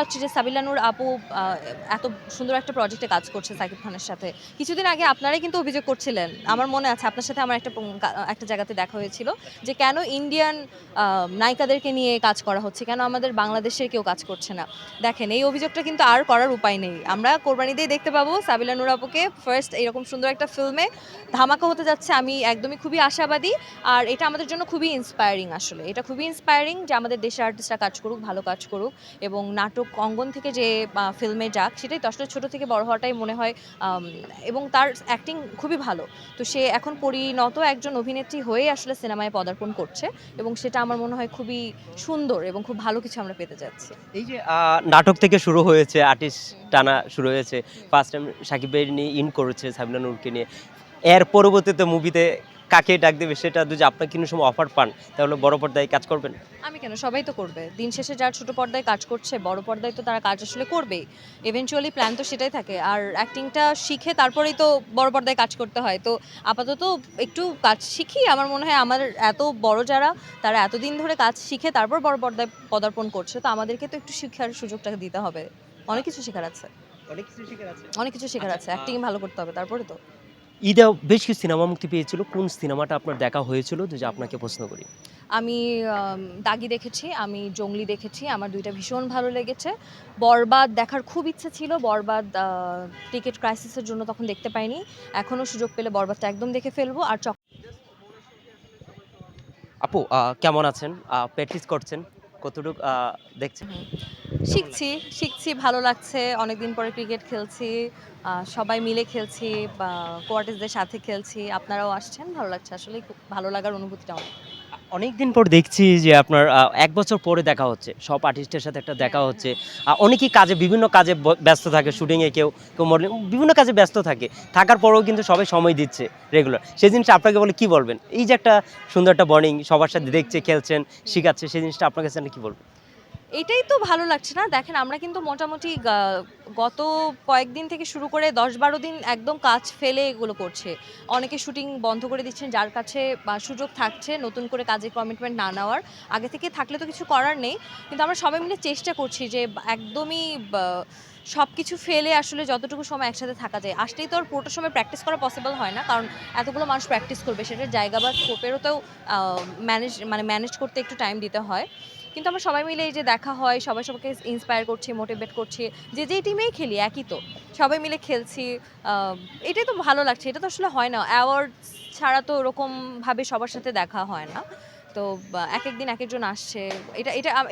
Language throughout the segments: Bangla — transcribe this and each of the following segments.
লাগছে যে সাবিলা নূর আপু এত সুন্দর একটা প্রজেক্টে কাজ করছে সাকিব খানের সাথে। কিছুদিন আগে আপনারাই কিন্তু অভিযোগ করছিলেন, আমার মনে আছে আপনার সাথে আমার একটা জায়গাতে দেখা হয়েছিল যে কেন ইন্ডিয়ান নায়িকাদেরকে নিয়ে কাজ করা হচ্ছে, কেন আমাদের বাংলাদেশের কেউ কাজ করছে না। দেখেন এই অভিযোগটা কিন্তু আর করার উপায় নেই, আমরা কোরবানিতেই দেখতে পাবো সাবিলা নূর আপুকে ফার্স্ট এরকম সুন্দর একটা ফিল্মে ধামাকা হতে যাচ্ছে। আমি একদমই খুবই আশাবাদী, আর এটা আমাদের জন্য খুবই ইন্সপায়ারিং। আসলে এটা খুবই ইন্সপায়ারিং যে আমাদের দেশের আর্টিস্টরা কাজ করুক, ভালো কাজ করুক, এবং নাটক অঙ্গন থেকে যে ফিল্মে যাক সেটাই তো আসলে ছোটো থেকে বড় হওয়াটাই মনে হয়। এবং তার অ্যাক্টিং খুবই ভালো, তো সে এখন পরিণত একজন অভিনেত্রী হয়ে আসলে সিনেমায় পদার্পণ করছে, এবং সেটা আমার মনে হয় খুবই সুন্দর এবং খুব ভালো কিছু আমরা পেতে যাচ্ছি। এই যে নাটক থেকে শুরু হয়েছে, আর্টিস্ট টানা শুরু হয়েছে, ফার্স্ট টাইম সাকিব ভাই নিয়ে ইন করেছে সাবিনা নূরকে নিয়ে, এর পরবর্তীতে মুভিতে কাকে ডাক দেবে সেটা যদি আপনার কোনো সময় অফার পান তাহলে বড় পর্দায় কাজ করবেন? আমি কেন, সবাই তো করবে। দিন শেষে যারা ছোট পর্দায় কাজ করছে বড় পর্দায় তো তারা কাজ আসলে করবেই। ইভেনচুয়ালি প্ল্যান তো সেটাই থাকে, আর অ্যাক্টিংটা শিখে তারপরেই তো বড় পর্দায় কাজ করতে হয়। তো আপাতত একটু কাজ শিখি, আমার মনে হয় আমার এত বড় যারা তারা এতদিন ধরে কাজ শিখে তারপর বড় পর্দায় পদার্পণ করছে, তো আমাদেরকে তো একটু শিক্ষার সুযোগটা দিতে হবে। অনেক কিছু শেখার আছে, অনেক কিছু শেখার আছে। অনেক কিছু শেখার আছে, অ্যাক্টিং ভালো করতে হবে তারপরে তো। ঈদে বেশ কিছু সিনেমা মুক্তি পেয়েছিল, কোন সিনেমাটা আপনার দেখা হয়েছিল যদি আপনাকে প্রশ্ন করি? আমি দাগি দেখেছি, আমি জংলি দেখেছি, আমার দুইটা ভীষণ ভালো লেগেছে। বরবাদ দেখার খুব ইচ্ছে ছিল, বরবাদ টিকিট ক্রাইসিসের জন্য তখন দেখতে পাইনি। এখনও সুযোগ পেলে বরবাদটা একদম দেখে ফেলবো। আর আপু কেমন আছেন? প্র্যাকটিস করছেন কতটুকু দেখছেন? শিখছি শিখছি, ভালো লাগছে। অনেকদিন পরে ক্রিকেট খেলছি, সবাই মিলে খেলছি, বা কোয়ার্টিসদের সাথে খেলছি। আপনারাও আসছেন, ভালো লাগছে। আসলে খুব ভালো লাগার অনুভূতিটা অনেক। অনেকদিন পর দেখছি যে আপনার ১ বছর পরে দেখা হচ্ছে। সব আর্টিস্টের সাথে একটা দেখা হচ্ছে। অনেকেই কাজে বিভিন্ন কাজে ব্যস্ত থাকে। শুটিংয়ে কেউ মডেলিং বিভিন্ন কাজে ব্যস্ত থাকে। থাকার পরেও কিন্তু সবাই সময় দিচ্ছে রেগুলার। সেই জিনিসটা আপনাকে বলে কি বলবেন? এই যে একটা সুন্দর একটা বন্ডিং সবার সাথে দেখছে, খেলছেন, শিখাচ্ছে সেই জিনিসটা আপনার কাছে কি বলবেন? এটাই তো ভালো লাগছে না? দেখেন আমরা কিন্তু মোটামুটি গত কয়েকদিন থেকে শুরু করে ১০-১২ দিন একদম কাজ ফেলে এগুলো করছে। অনেকে শুটিং বন্ধ করে দিচ্ছেন, যার কাছে সুযোগ থাকছে নতুন করে কাজের কমিটমেন্ট না নেওয়ার। আগে থেকে থাকলে তো কিছু করার নেই। কিন্তু আমরা সবাই মিলে চেষ্টা করছি যে একদমই সবকিছু ফেলে আসলে যতটুকু সময় একসাথে থাকা যায়। আসলেই তো আর পুরোটা সময় প্র্যাকটিস করা পসিবল হয় না। কারণ এতগুলো মানুষ প্র্যাকটিস করবে, সেটার জায়গা বা স্কোপেরও তো ম্যানেজ করতে একটু টাইম দিতে হয়। কিন্তু আমরা সবাই মিলে এই যে দেখা হয়, সবাই সবাইকে ইন্সপায়ার করছি, মোটিভেট করছি। যে যেই টিমেই খেলি একই তো। সবাই মিলে খেলছি। এটাই তো ভালো লাগছে। এটা তো আসলে হয় না। অ্যাওয়ার্ডস ছাড়া তো ওরকমভাবে সবার সাথে দেখা হয় না। তো একেকদিন একেকজন আসছে।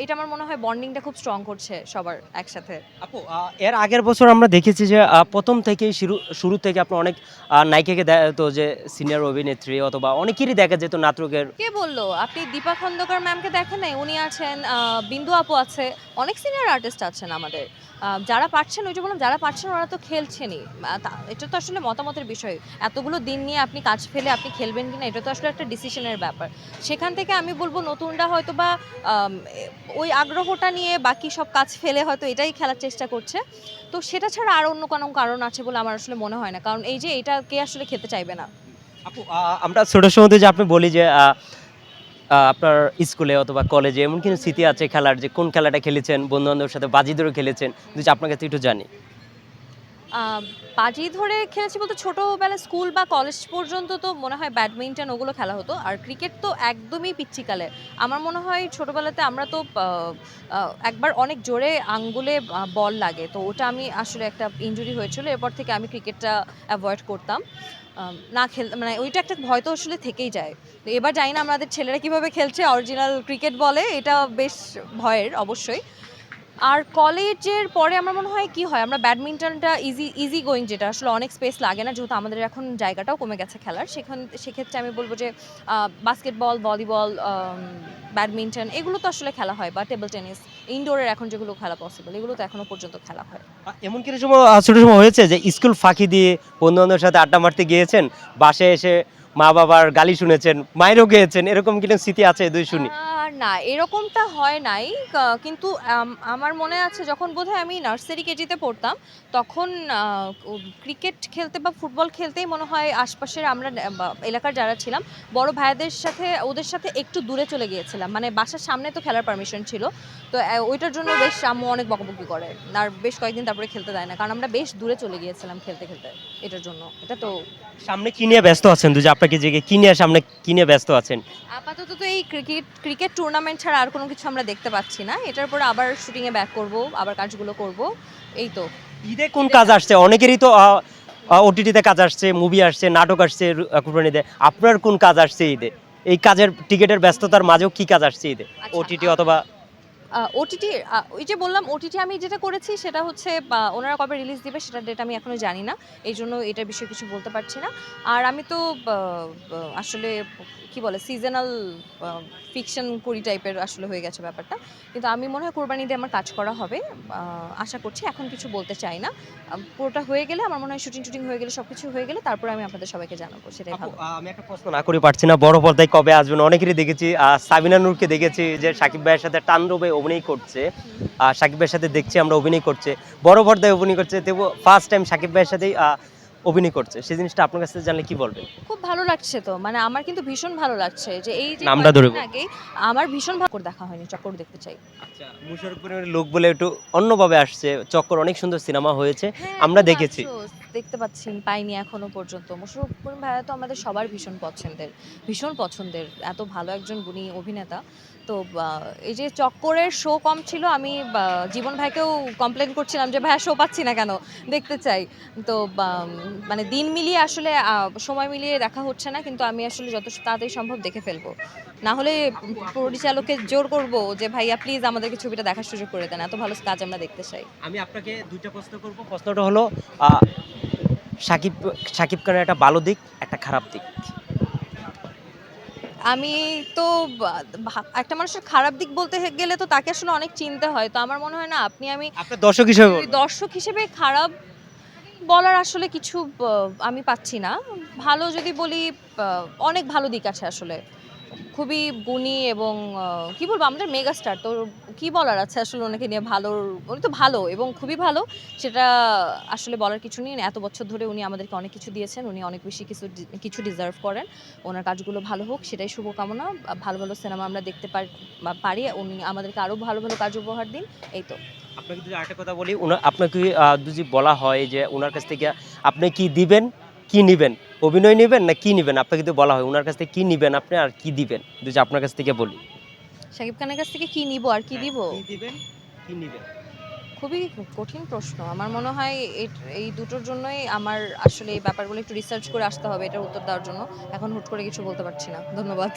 এটা আমার মনে হয় বন্ডিংটা খুব স্ট্রং করছে সবার একসাথে। আপু এর আগের বছর আমরা দেখেছি যে ১ম থেকেই শুরু থেকে আপনার অনেক নায়িকাকে দেখা যেত যে সিনিয়র অভিনেত্রী অথবা অনেকেরই দেখা যেত নাটকের। কে বলল? আপনি দীপা খন্দকার ম্যামকে দেখেন নাই? উনি আছেন, বিন্দু আপু আছে, অনেক সিনিয়র আর্টিস্ট আছেন আমাদের। যারা পারছেন, ওই যে বললাম যারা পারছেন ওরা তো খেলছেনই। এটা তো আসলে মতামতের বিষয়। এতগুলো দিন নিয়ে আপনি কাজ ফেলে আপনি খেলবেন কিনা এটা তো আসলে একটা ডিসিশনের ব্যাপার। সেখান থেকে আমি বলব নতুনরা হয়তোবা ওই আগ্রহটা নিয়ে বাকি সব কাজ ফেলে হয়তো এটাই খেলার চেষ্টা করছে। তো সেটা ছাড়া আর অন্য কোনো কারণ আছে বলে আমার আসলে মনে হয় না। কারণ এই যে এটা কে আসলে খেতে চাইবে না? আপু আমরা ছোট সময়তে যে আপনি বলি যে আপনার স্কুলে অথবা কলেজে এমন কোনো স্মৃতি আছে খেলার, যে কোন খেলাটা খেলেছেন, বন্ধু-বান্ধবের সাথে বাজি ধরে খেলেছেন? যদি আপনার কাছে একটু জানি। আ বাজি ধরে খেলেছি বলতে ছোটবেলায় স্কুল বা কলেজ পর্যন্ত তো মনে হয় ব্যাডমিন্টন ওগুলো খেলা হতো। আর ক্রিকেট তো একদমই পিচ্চিকালে। আমার মনে হয় ছোটবেলাতে আমরা তো আ একবার অনেক জোরে আঙ্গুলে বল লাগে। তো ওটা আমি আসলে একটা ইনজুরি হয়েছিল। এরপর থেকে আমি ক্রিকেটটা এভয়েড করতাম। না মানে ওইটা একটা ভয় তো আসলে থেকেই যায়। তো এবার জানি না আমাদের ছেলেরা কিভাবে খেলছে অরিজিনাল ক্রিকেট বলে। এটা বেশ ভয়ের অবশ্যই। আর কলেজের পরে আমার মনে হয় কি হয়, আমরা ব্যাডমিন্টনটা ইজি গোয়িং, যেটা আসলে অনেক স্পেস লাগে না, যেহেতু আমাদের এখন জায়গাটাও কমে গেছে খেলার। সেক্ষেত্রে আমি বলব যে বাস্কেটবল, ভলিবল, ব্যাডমিন্টন এগুলো তো আসলে খেলা হয়, বা টেবল টেনিস, ইনডোরের এখন যেগুলো খেলা পসিবল এগুলো তো এখনো পর্যন্ত খেলা হয়। এমন কোনো সময় ছোট সময় হয়েছে যে স্কুল ফাঁকি দিয়ে বন্ধু-বান্ধবের সাথে আড্ডা মারতে গিয়েছেন, বাসায় এসে মা-বাবার গালি শুনেছেন, মাইরও খেয়েছেন, এরকম কোনো স্মৃতি আছে যদি শুনি? না, এরকমটা হয় নাই। কিন্তু আমার মনে আছে যখন বোধহয় আমি নার্সারি কেজিতে পড়তাম, তখন আ ও ক্রিকেট খেলতে বা ফুটবল খেলতেই মনে হয় আশপাশের আমরা বা এলাকার যারা ছিলাম, বড় ভাইয়াদের সাথে ওদের সাথে একটু দূরে চলে গিয়েছিলাম। মানে বাসার সামনে তো খেলার পারমিশন ছিল। তো ওইটার জন্য বেশ আম্মু অনেক বকাবকি করে। আর বেশ কয়েকদিন তারপরে খেলতে দেয় না। কারণ আমরা বেশ দূরে চলে গিয়েছিলাম খেলতে, খেলতে। এটার জন্য। এটা তো সামনে কি নিয়ে ব্যস্ত আছেন? যে আপনাকে জিজ্ঞেস কি নিয়ে সামনে কি নিয়ে ব্যস্ত আছেন? আপাতত তো এই ক্রিকেট টুর্নামেন্ট ছাড়া আর কোনো কিছু আমরা দেখতে পাচ্ছি না। এটার পরে আবার শুটিং এ ব্যাক করব, আবার কাজগুলো করব। এই তো। ঈদে কোন কাজ আসছে? অনেকেরই তো ওটিটিতে কাজ আসছে, মুভি আসছে, নাটক আসছে কুরবানিতে। আপনার কোন কাজ আসছে ঈদে? এই কাজের টিকেটের ব্যস্ততার মাঝেও কি কাজ আসছে ঈদে? আচ্ছা, ওটিটি অথবা ওটিটি ওই যে বললাম ওটিটি আমি যেটা করেছি সেটা হচ্ছে ওনারা কবে রিলিজ দিবে সেটার ডেট আমি এখনো জানি না। এইজন্য এটার বিষয়ে কিছু বলতে পারছি না। আর আমি তো বা বা আসলে কি বলে সিজনাল ফিকশন করি টাইপের আসলে হয়ে গেছে ব্যাপারটা। কিন্তু আমি মনে হয় কোরবানি ঈদে আমার কাজ করা হবে। আশা করছি এখন কিছু বলতে চাই না। পুরোটা হয়ে গেলে আমার মনে হয় শুটিং হয়ে গেলে সবকিছু হয়ে গেলে তারপরে আমি আপনাদের সবাইকে জানাবো। সেটাই আপু, ভালো। আমি একটা প্রশ্ন না করে পারছি না। বড় পর্দায় কবে আসবেন? অনেকেরই দেখেছি, সাবিনা নূরকে দেখেছি যে সাকিব ভাইয়ের সাথে তাণ্ডবে অভিনয় করছে। সাকিব ভাইয়ের সাথে দেখছি আমরা অভিনয় করছে। বড় পর্দায় অভিনয় করছে। তবু ফার্স্ট টাইম সাকিব ভাইয়ের সাথেই অভিনয় করছে। সেই জিনিসটা আপনার কাছে জানলে কি বলবেন? খুব ভালো লাগছে তো। মানে আমার কিন্তু ভীষণ ভালো লাগছে যে এই যে নামটা ধরে কয়েকদিন আগেই আমার ভীষণ চক্কর দেখা হয়নি। চক্কর দেখতে চাই। আচ্ছা, মুশাররফ করিমের লোক বলে একটু অন্যভাবে আসছে। চক্কর অনেক সুন্দর সিনেমা হয়েছে। হ্যাঁ, আমরা খুব দেখেছি। আফসোস। দেখতে পাচ্ছি পাইনি এখনো পর্যন্ত। মোশাররফ করিম ভাইয়া তো আমাদের সবার ভীষণ পছন্দের। ভীষণ পছন্দের। এত ভালো একজন গুণী অভিনেতা। তো এই যে চক্করের শো কম ছিল আমি জীবন ভাইকেও কমপ্লেইন করছিলাম যে ভাইয়া শো পাচ্ছি না কেন? দেখতে চাই। তো মানে দিন মিলিয়ে আসলে সময় মিলিয়ে দেখা হচ্ছে না। কিন্তু আমি আসলে যত তাড়াতাড়ি সম্ভব দেখে ফেলবো। না হলে পরিচালককে জোর করব যে ভাইয়া প্লিজ আমাদেরকে ছবিটা দেখার সুযোগ করে দেন। এত ভালো কাজ আমরা দেখতে চাই। আমি আপনাকে ২ টা প্রশ্ন করব। প্রশ্নটা হলো আ সাকিব সাকিব খানের একটা ভালো দিক, একটা খারাপ দিক। আমি তো বা একটা মানুষের খারাপ দিক বলতে গেলে তো তাকে আসলে অনেক চিনতে হয়। তো আমার মনে হয় না আমি আপনার দর্শক হিসেবে ওই বলবেন। দর্শক হিসেবে খারাপ বলার আসলে কিছু আমি পাচ্ছি না। ভালো যদি বলি অনেক ভালো দিক আছে আসলে। খুবই গুণী এবং কি বলবো আমাদের মেগাস্টার তো কি বলার আছে আসলে ওনাকে নিয়ে উনি তো ভালো এবং খুবই ভালো সেটা আসলে বলার কিছু নেই এত বছর ধরে উনি আমাদেরকে অনেক কিছু দিয়েছেন উনি অনেক বেশি কিছু ডিজার্ভ করেন ওনার কাজগুলো ভালো হোক সেটাই শুভকামনা ভালো ভালো সিনেমা আমরা দেখতে পারি উনি আমাদেরকে আরো ভালো ভালো কাজ উপহার দিন এই তো আপনাকে যদি আরেকটা কথা বলি, আপনাকে যদি বলা হয় যে উনার কাছ থেকে আপনি কি দিবেন, কি নিবেন? অভিনয় নিবেন না কি নিবেন? আপনাকে যদি বলা হয় উনার কাছ থেকে কি নিবেন আপনি আর কি দিবেন? যদি আপনার কাছ থেকে বলি। শাকিব খানের কাছ থেকে কি নিব আর কি দিব কি দিবেন, কি নিবেন? খুবই কঠিন প্রশ্ন। আমার মনে হয় এই দুটোর জন্যই আমার আসলে এই ব্যাপারগুলো একটু রিসার্চ করে আসতে হবে এটার উত্তর দেওয়ার জন্য। এখন হুট করে কিছু বলতে পারছি না। ধন্যবাদ।